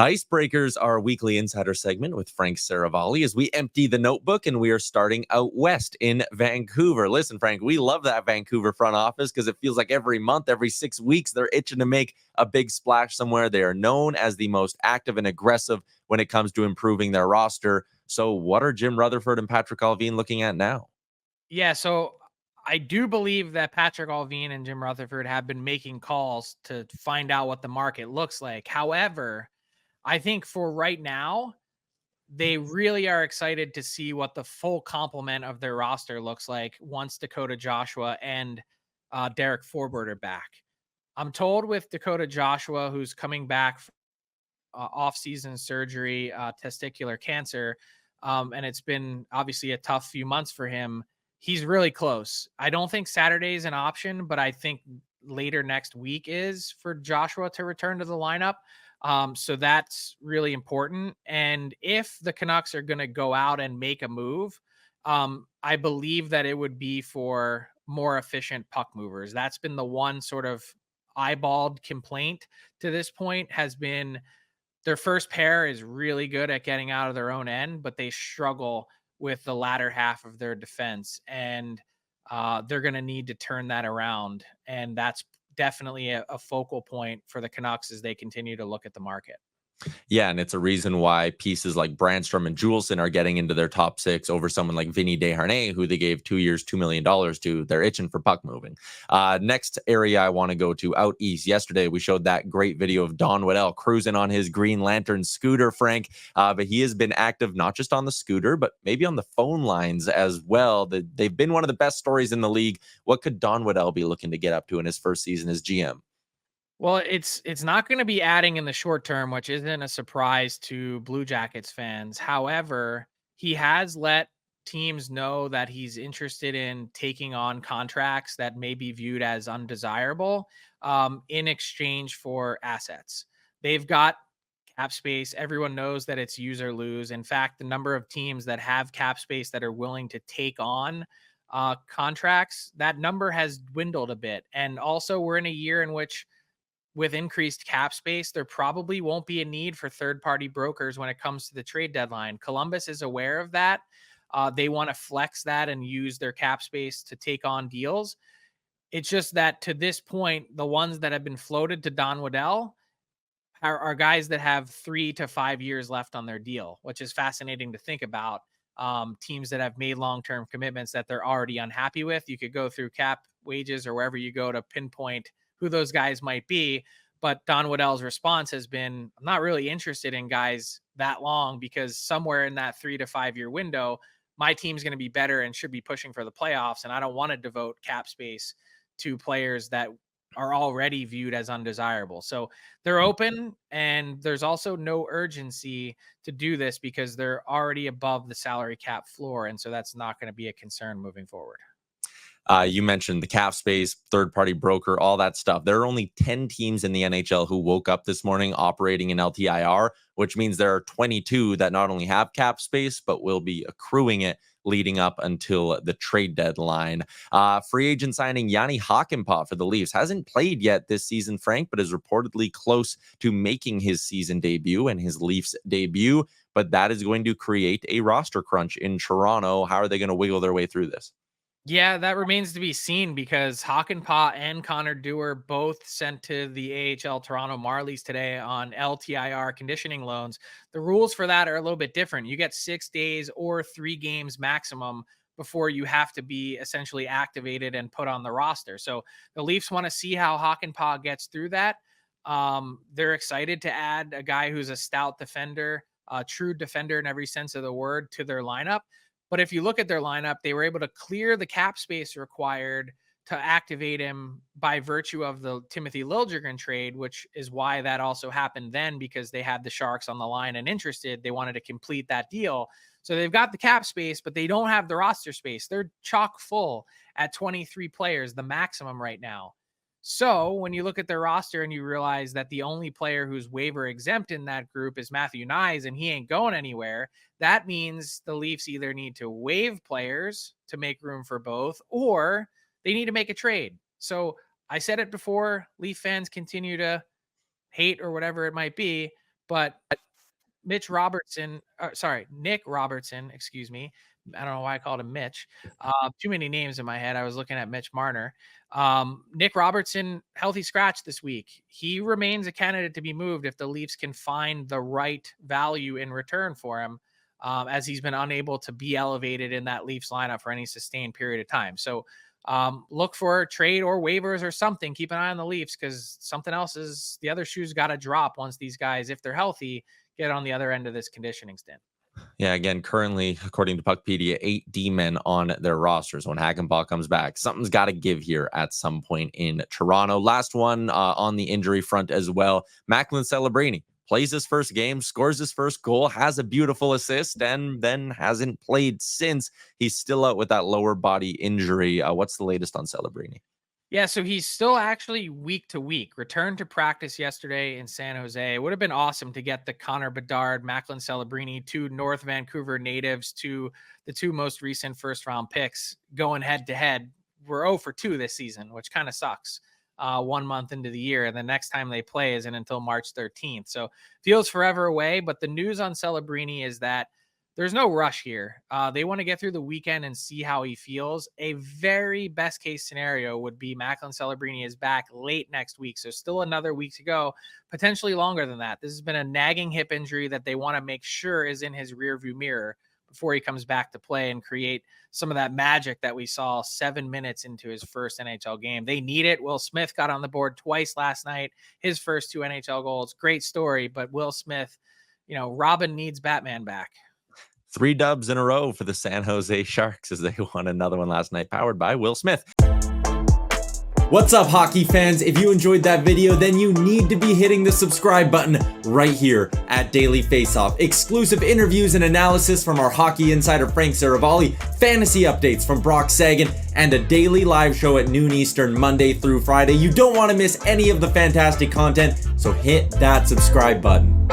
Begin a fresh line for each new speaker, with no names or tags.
Icebreakers, our weekly insider segment with Frank Seravalli, as we empty the notebook and we are starting out west in Vancouver. Listen, Frank, we love that Vancouver front office because it feels like every month, every 6 weeks, they're itching to make a big splash somewhere. They are known as the most active and aggressive when it comes to improving their roster. So what are Jim Rutherford and Patrick Allvin looking at now?
Yeah, so I do believe that Patrick Allvin and Jim Rutherford have been making calls to find out what the market looks like. However, I think for right now, they really are excited to see what the full complement of their roster looks like once Dakota Joshua and Derek Forbort are back. I'm told with Dakota Joshua, who's coming back off-season surgery, testicular cancer, and it's been obviously a tough few months for him. He's really close. I don't think Saturday is an option, but I think later next week is for Joshua to return to the lineup. So that's really important. And if the Canucks are going to go out and make a move, I believe that it would be for more efficient puck movers. That's been the one sort of eyeballed complaint to this point has been their first pair is really good at getting out of their own end, but they struggle with the latter half of their defense. And they're going to need to turn that around. And that's definitely a focal point for the Canucks as they continue to look at the market.
Yeah, and it's a reason why pieces like Brandstrom and Juleson are getting into their top six over someone like Vinny Desharnais, who they gave 2 years, $2 million to. They're itching for puck moving. Next area I want to go to out east. Yesterday, we showed that great video of Don Waddell cruising on his Green Lantern scooter, Frank. But he has been active not just on the scooter, but maybe on the phone lines as well. They've been one of the best stories in the league. What could Don Waddell be looking to get up to in his first season as GM?
Well, it's not going to be adding in the short term, which isn't a surprise to Blue Jackets fans. However, he has let teams know that he's interested in taking on contracts that may be viewed as undesirable in exchange for assets. They've got cap space. Everyone knows that it's use or lose. In fact, the number of teams that have cap space that are willing to take on contracts, that number has dwindled a bit. And also, we're in a year in which with increased cap space, there probably won't be a need for third party brokers when it comes to the trade deadline. Columbus is aware of that. They want to flex that and use their cap space to take on deals. It's just that to this point, the ones that have been floated to Don Waddell are guys that have 3 to 5 years left on their deal, which is fascinating to think about. Teams that have made long term commitments that they're already unhappy with. You could go through cap wages or wherever you go to pinpoint who those guys might be. But Don Waddell's response has been, I'm not really interested in guys that long because somewhere in that 3 to 5 year window, my team's going to be better and should be pushing for the playoffs. And I don't want to devote cap space to players that are already viewed as undesirable. So they're open, and there's also no urgency to do this because they're already above the salary cap floor. And so that's not going to be a concern moving forward.
You mentioned the cap space, third party broker, all that stuff. There are only 10 teams in the NHL who woke up this morning operating in LTIR, which means there are 22 that not only have cap space, but will be accruing it leading up until the trade deadline. Free agent signing Jani Hakanpaa for the Leafs hasn't played yet this season, Frank, but is reportedly close to making his season debut and his Leafs debut. But that is going to create a roster crunch in Toronto. How are they going to wiggle their way through this?
Yeah, that remains to be seen because Hakanpaa and Connor Dewar both sent to the AHL Toronto Marlies today on LTIR conditioning loans. The rules for that are a little bit different. You get 6 days or 3 games maximum before you have to be essentially activated and put on the roster. So the Leafs want to see how Hakanpaa gets through that. They're excited to add a guy who's a stout defender, a true defender in every sense of the word, to their lineup. But if you look at their lineup, they were able to clear the cap space required to activate him by virtue of the Timothy Liljegren trade, which is why that also happened then because they had the Sharks on the line and interested. They wanted to complete that deal. So they've got the cap space, but they don't have the roster space. They're chock full at 23 players, the maximum right now. So when you look at their roster and you realize that the only player who's waiver exempt in that group is Matthew Nyes and he ain't going anywhere, that means the Leafs either need to waive players to make room for both or they need to make a trade. So I said it before, Leaf fans continue to hate or whatever it might be. but Nick Robertson, excuse me. I don't know why I called him Mitch. Too many names in my head. I was looking at Mitch Marner. Nick Robertson, healthy scratch this week. He remains a candidate to be moved if the Leafs can find the right value in return for him, as he's been unable to be elevated in that Leafs lineup for any sustained period of time. So look for trade or waivers or something. Keep an eye on the Leafs, because something else is the other shoe's got to drop once these guys, if they're healthy, get on the other end of this conditioning stint.
Yeah, again, currently, according to Puckpedia, 8 D-men on their rosters. When Hakanpaa comes back, something's got to give here at some point in Toronto. Last one on the injury front as well. Macklin Celebrini plays his first game, scores his first goal, has a beautiful assist, and then hasn't played since. He's still out with that lower body injury. What's the latest on Celebrini?
Yeah, so he's still actually week to week. Returned to practice yesterday in San Jose. It would have been awesome to get the Connor Bedard, Macklin Celebrini, two North Vancouver natives, to the two most recent first-round picks going head-to-head. We're 0 for 2 this season, which kind of sucks. 1 month into the year, and the next time they play isn't until March 13th. So feels forever away, but the news on Celebrini is that there's no rush here. They want to get through the weekend and see how he feels. A very best case scenario would be Macklin Celebrini is back late next week. So still another week to go, potentially longer than that. This has been a nagging hip injury that they want to make sure is in his rearview mirror before he comes back to play and create some of that magic that we saw 7 minutes into his first NHL game. They need it. Will Smith got on the board twice last night. His first 2 NHL goals. Great story, but Will Smith, Robin needs Batman back.
3 dubs in a row for the San Jose Sharks as they won another one last night, powered by Will Smith.
What's up, hockey fans? If you enjoyed that video, then you need to be hitting the subscribe button right here at Daily Faceoff. Exclusive interviews and analysis from our hockey insider Frank Seravalli, fantasy updates from Brock Sagan, and a daily live show at noon Eastern, Monday through Friday. You don't want to miss any of the fantastic content, so hit that subscribe button.